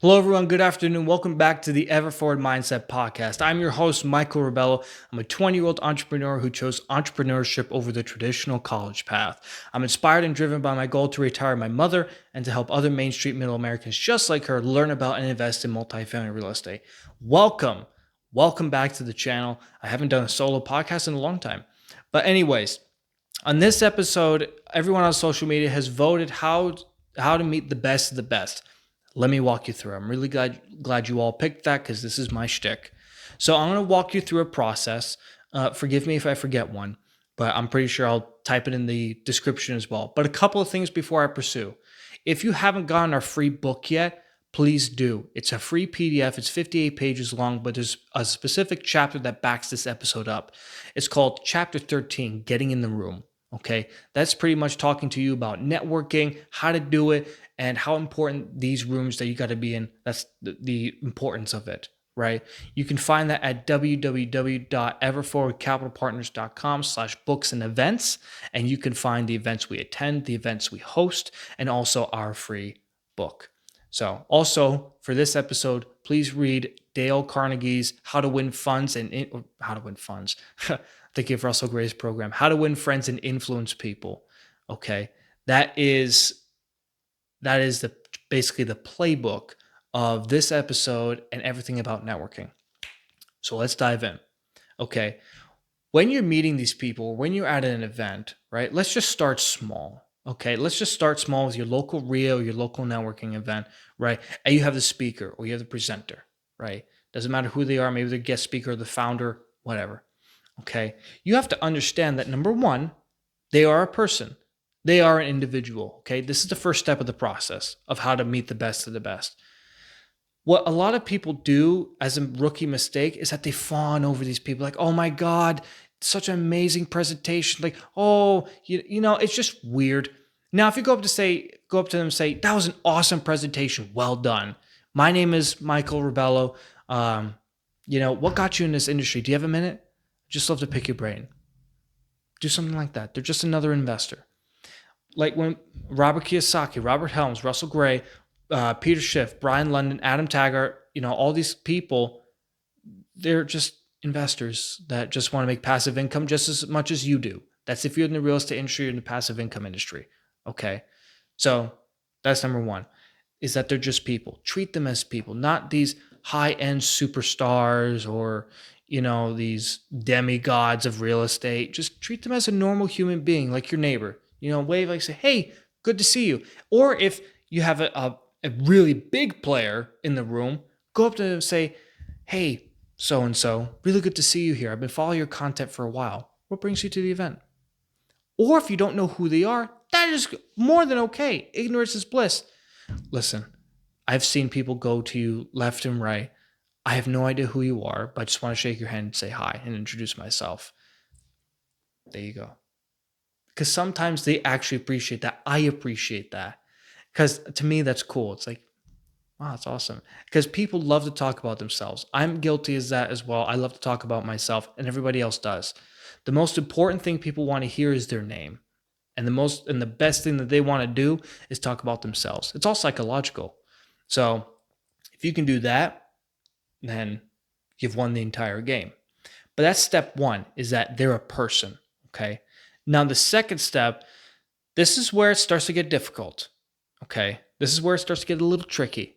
Hello, everyone. Good afternoon. Welcome back to the Ever Forward Mindset Podcast. I'm your host, Michael Rebelo. I'm a 20-year-old entrepreneur who chose entrepreneurship over the traditional college path. I'm inspired and driven by my goal to retire my mother and to help other Main Street middle Americans just like her learn about and invest in multifamily real estate. Welcome. Welcome back to the channel. I haven't done a solo podcast in a long time. But anyways, on this episode, everyone on social media has voted how to meet the best of the best. Let me walk you through. I'm really glad you all picked that because this is my shtick. So I'm going to walk you through a process. Forgive me if I forget one, but I'm pretty sure I'll type it in the description as well. But a couple of things before I pursue. If you haven't gotten our free book yet, please do. It's a free PDF. It's 58 pages long, but there's a specific chapter that backs this episode up. It's called Chapter 13, Getting in the Room. Okay, that's pretty much talking to you about networking, how to do it, and how important these rooms that you got to be in, that's the importance of it, right? You can find that at www.everforwardcapitalpartners.com/books and events, and you can find the events we attend, the events we host, and also our free book. So also for this episode, please read Dale Carnegie's How to Win Funds and How to Win Funds. Thinking of Russell Gray's program, How to Win Friends and Influence People. Okay, that is basically the playbook of this episode and everything about networking. So let's dive in. Okay, when you're meeting these people, when you're at an event, right? Let's just start small. Okay, let's just start small with your local RIO, your local networking event, right? And you have the speaker or you have the presenter, right? Doesn't matter who they are, maybe the guest speaker or the founder, whatever. Okay, you have to understand that number one, they are a person. They are an individual. Okay, this is the first step of the process of how to meet the best of the best. What a lot of people do as a rookie mistake is that they fawn over these people like, oh my God, such an amazing presentation. Like, oh, you know, it's just weird. Now, if you go up to them and say, that was an awesome presentation. Well done. My name is Michael Rebelo. What got you in this industry? Do you have a minute? Just love to pick your brain. Do something like that. They're just another investor. Like when Robert Kiyosaki, Robert Helms, Russell Gray, Peter Schiff, Brian London, Adam Taggart, all these people, they're just investors that just want to make passive income just as much as you do. That's if you're in the real estate industry or in the passive income industry. Okay. So that's number one, is that they're just people. Treat them as people, not these high-end superstars or, these demigods of real estate. Just treat them as a normal human being, like your neighbor. Wave, like say, hey, good to see you. Or if you have a really big player in the room, go up to them and say, hey, so-and-so, really good to see you here. I've been following your content for a while. What brings you to the event? Or if you don't know who they are, that is more than okay. Ignorance is bliss. Listen, I've seen people go to you left and right. I have no idea who you are, but I just want to shake your hand and say hi and introduce myself. There you go. Because sometimes they actually appreciate that. I appreciate that. Because to me, that's cool. It's like, wow, that's awesome. Because people love to talk about themselves. I'm guilty as that as well. I love to talk about myself, and everybody else does. The most important thing people want to hear is their name. And the best thing that they want to do is talk about themselves. It's all psychological. So if you can do that, then you've won the entire game. But that's step one, is that they're a person, okay? Now the second step, this is where it starts to get difficult, okay? This is where it starts to get a little tricky.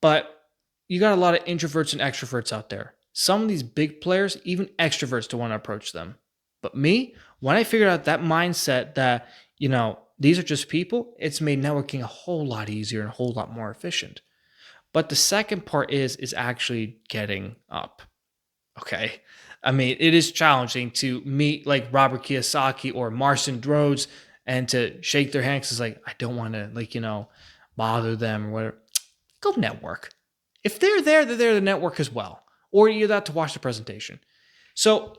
But you got a lot of introverts and extroverts out there. Some of these big players, even extroverts don't want to approach them. But me, when I figured out that mindset that, these are just people, it's made networking a whole lot easier and a whole lot more efficient. But the second part is actually getting up, okay? I mean, it is challenging to meet like Robert Kiyosaki or Marcin Rhodes and to shake their hands. It's like, I don't want to bother them or whatever. Go network. If they're there to network as well. Or you're there to watch the presentation. So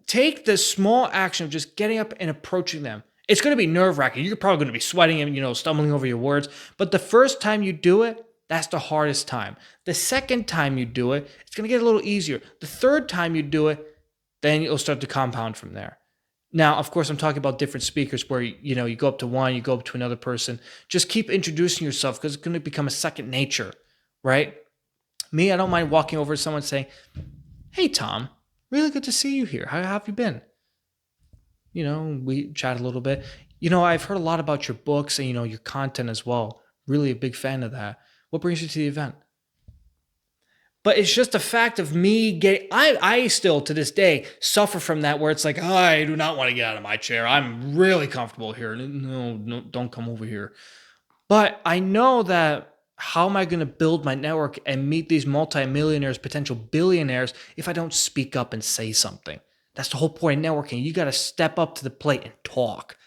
take the small action of just getting up and approaching them. It's going to be nerve-wracking. You're probably going to be sweating and, stumbling over your words. But the first time you do it, that's the hardest time. The second time you do it, it's going to get a little easier. The third time you do it, then it'll start to compound from there. Now, of course, I'm talking about different speakers where, you go up to one, you go up to another person. Just keep introducing yourself because it's going to become a second nature right? Me, I don't mind walking over to someone saying, "Hey, Tom, really good to see you here. How have you been?" We chat a little bit. I've heard a lot about your books and, your content as well. Really a big fan of that. What brings you to the event? But it's just a fact of me getting, I still to this day suffer from that where it's like, I do not want to get out of my chair. I'm really comfortable here. No, no, don't come over here. But I know that how am I going to build my network and meet these multimillionaires, potential billionaires, if I don't speak up and say something? That's the whole point of networking. You got to step up to the plate and talk.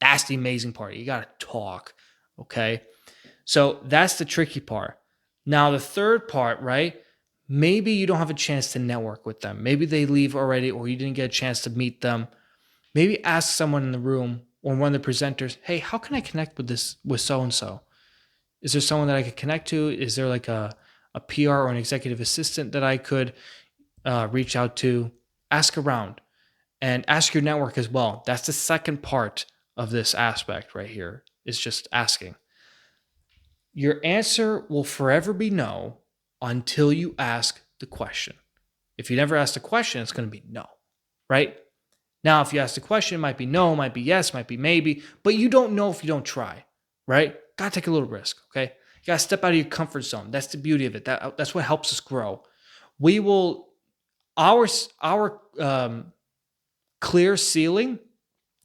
That's the amazing part. You got to talk. Okay. So that's the tricky part. Now, the third part, right? Maybe you don't have a chance to network with them. Maybe they leave already or you didn't get a chance to meet them. Maybe ask someone in the room or one of the presenters, hey, how can I connect with so and so? Is there someone that I could connect to? Is there like a PR or an executive assistant that I could reach out to? Ask around and ask your network as well. That's the second part of this aspect right here, is just asking. Your answer will forever be no until you ask the question. If you never ask the question, it's going to be no, right? Now, if you ask the question, it might be no, might be yes, might be maybe, but you don't know if you don't try, right? Gotta take a little risk, okay? You gotta step out of your comfort zone. That's the beauty of it. That's what helps us grow. We will, our clear ceiling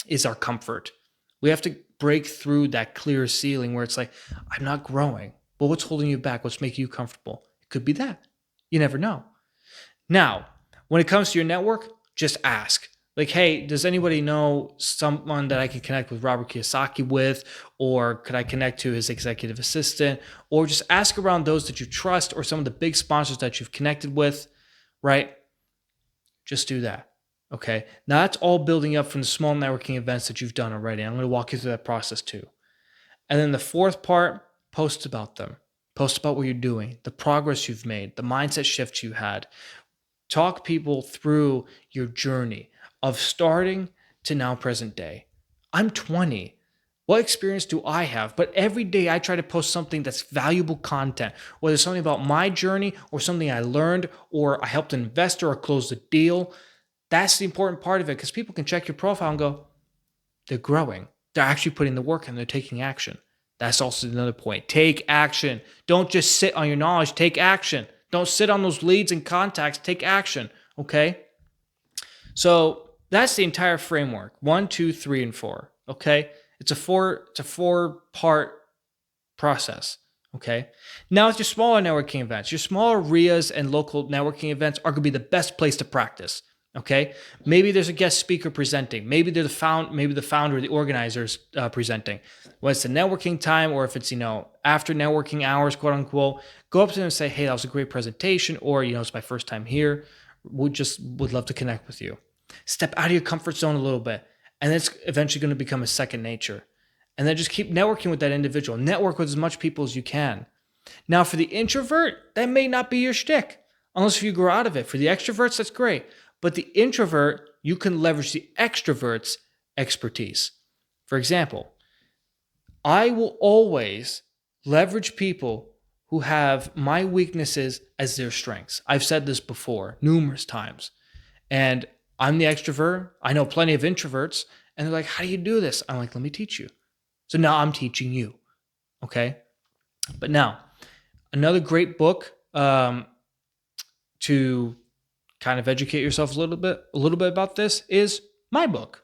is our comfort. We have to break through that clear ceiling where it's like, I'm not growing. Well, what's holding you back? What's making you comfortable? It could be that. You never know. Now, when it comes to your network, just ask. Like, hey, does anybody know someone that I can connect with Robert Kiyosaki with? Or could I connect to his executive assistant? Or just ask around those that you trust or some of the big sponsors that you've connected with, right? Just do that. Okay. Now that's all building up from the small networking events that you've done already. I'm going to walk you through that process too. And then the fourth part, post about them. Post about what you're doing, the progress you've made, the mindset shift you had. Talk people through your journey of starting to now present day. I'm 20. What experience do I have? But every day I try to post something that's valuable content, whether it's something about my journey or something I learned or I helped an investor or closed a deal. That's the important part of it because people can check your profile and go, they're growing. They're actually putting the work in. They're taking action. That's also another point. Take action. Don't just sit on your knowledge. Take action. Don't sit on those leads and contacts. Take action. Okay? So that's the entire framework. 1, 2, 3, and 4. Okay? It's a four-part process. Okay. Now, it's your smaller networking events. Your smaller RIAs and local networking events are going to be the best place to practice. Okay. Maybe there's a guest speaker presenting. Maybe they're the founder or the organizers presenting. When it's the networking time, or if it's, after networking hours, quote unquote, go up to them and say, hey, that was a great presentation. Or, it's my first time here. Would love to connect with you. Step out of your comfort zone a little bit. And it's eventually going to become a second nature. And then just keep networking with that individual. Network with as much people as you can. Now, for the introvert, that may not be your shtick, unless if you grow out of it. For the extroverts, that's great. But the introvert, you can leverage the extrovert's expertise. For example, I will always leverage people who have my weaknesses as their strengths. I've said this before numerous times. And I'm the extrovert. I know plenty of introverts. And they're like, how do you do this? I'm like, let me teach you. So now I'm teaching you. Okay. But now, another great book to kind of educate yourself a little bit about this is my book.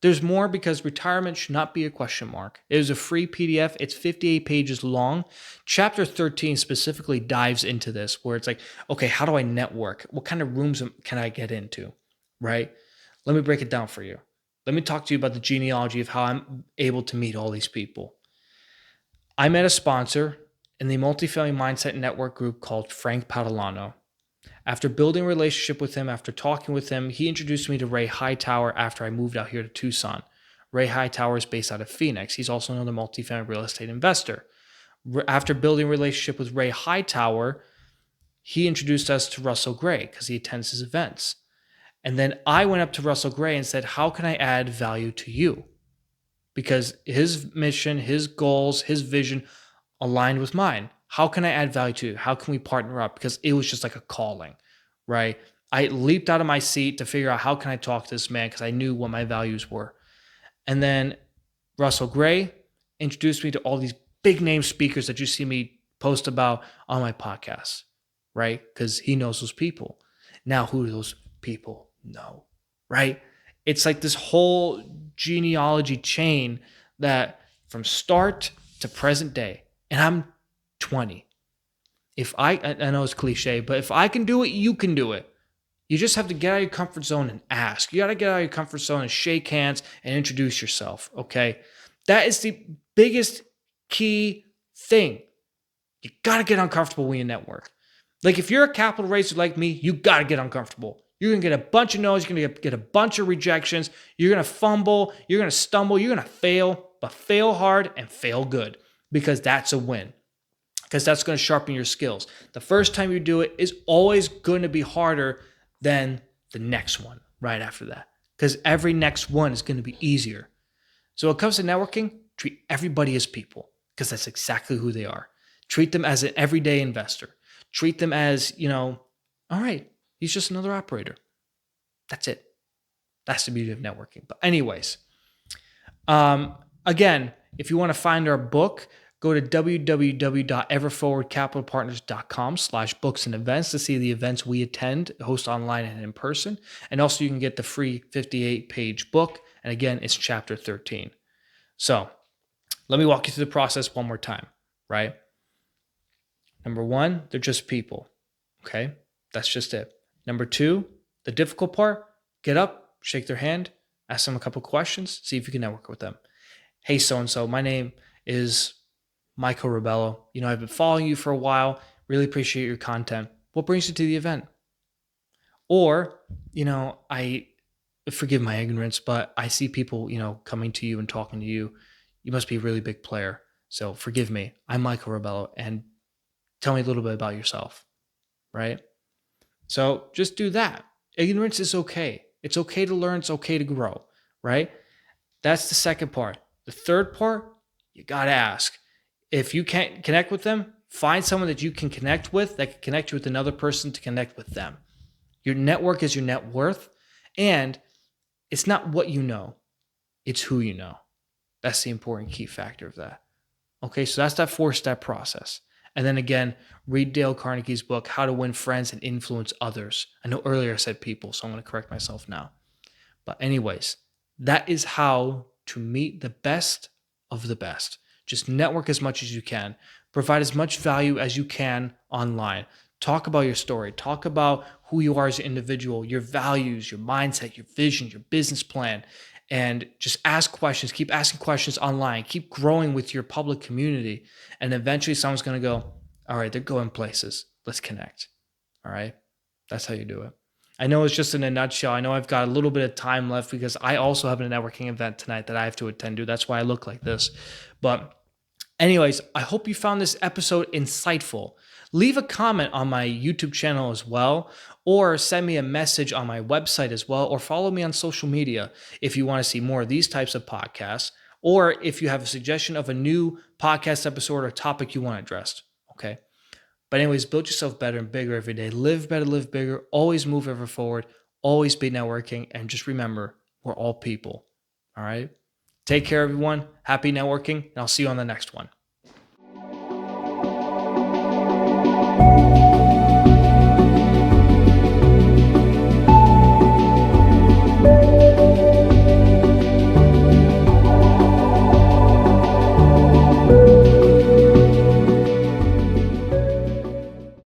There's more, because retirement should not be a question mark. It is a free PDF. It's 58 pages long. Chapter 13 specifically dives into this, where it's like, okay, how do I network? What kind of rooms can I get into? Right? Let me break it down for you. Let me talk to you about the genealogy of how I'm able to meet all these people. I met a sponsor in the multifamily mindset network group called Frank Padalano. After building a relationship with him, after talking with him, he introduced me to Ray Hightower after I moved out here to Tucson. Ray Hightower is based out of Phoenix. He's also another multifamily real estate investor. After building a relationship with Ray Hightower, he introduced us to Russell Gray because he attends his events. And then I went up to Russell Gray and said, how can I add value to you? Because his mission, his goals, his vision aligned with mine. How can I add value to you? How can we partner up? Because it was just like a calling, right? I leaped out of my seat to figure out how can I talk to this man because I knew what my values were. And then Russell Gray introduced me to all these big name speakers that you see me post about on my podcast, right? Because he knows those people. Now, who do those people know, right? It's like this whole genealogy chain that from start to present day, and I'm 20. If I know it's cliche, but if I can do it, you can do it. You just have to get out of your comfort zone and ask. You got to get out of your comfort zone and shake hands and introduce yourself, okay? That is the biggest key thing. You got to get uncomfortable when you network. Like if you're a capital raiser like me, you got to get uncomfortable. You're going to get a bunch of no's. You're going to get a bunch of rejections. You're going to fumble. You're going to stumble. You're going to fail, but fail hard and fail good because that's a win. Because that's going to sharpen your skills. The first time you do it is always going to be harder than the next one right after that. Because every next one is going to be easier. So when it comes to networking, treat everybody as people because that's exactly who they are. Treat them as an everyday investor. Treat them as, all right, he's just another operator. That's it. That's the beauty of networking. But anyways, again, if you want to find our book, go to www.everforwardcapitalpartners.com/books and events to see the events we attend, host online and in person. And also you can get the free 58-page book. And again, it's chapter 13. So let me walk you through the process one more time, right? Number one, they're just people, okay? That's just it. Number two, the difficult part, get up, shake their hand, ask them a couple questions, see if you can network with them. Hey, so-and-so, my name is Michael Rebelo. I've been following you for a while. Really appreciate your content. What brings you to the event? Or, I forgive my ignorance, but I see people, coming to you and talking to you. You must be a really big player. So forgive me. I'm Michael Rebelo, and tell me a little bit about yourself, right? So just do that. Ignorance is okay. It's okay to learn. It's okay to grow, right? That's the second part. The third part, you got to ask. If you can't connect with them, find someone that you can connect with that can connect you with another person to connect with them. Your network is your net worth, and it's not what you know, it's who you know. That's the important key factor of that. Okay, so that's that 4-step process. And then again, read Dale Carnegie's book, How to Win Friends and Influence Others. I know earlier I said people, so I'm going to correct myself now. But anyways, that is how to meet the best of the best. Just network as much as you can. Provide as much value as you can online. Talk about your story. Talk about who you are as an individual, your values, your mindset, your vision, your business plan. And just ask questions. Keep asking questions online. Keep growing with your public community. And eventually someone's going to go, all right, they're going places. Let's connect. All right? That's how you do it. I know it's just in a nutshell. I know I've got a little bit of time left because I also have a networking event tonight that I have to attend to. That's why I look like this. But anyways, I hope you found this episode insightful. Leave a comment on my YouTube channel as well, or send me a message on my website as well, or follow me on social media if you want to see more of these types of podcasts, or if you have a suggestion of a new podcast episode or topic you want addressed, okay? But anyways, build yourself better and bigger every day. Live better, live bigger. Always move ever forward. Always be networking. And just remember, we're all people, all right? Take care, everyone. Happy networking, and I'll see you on the next one.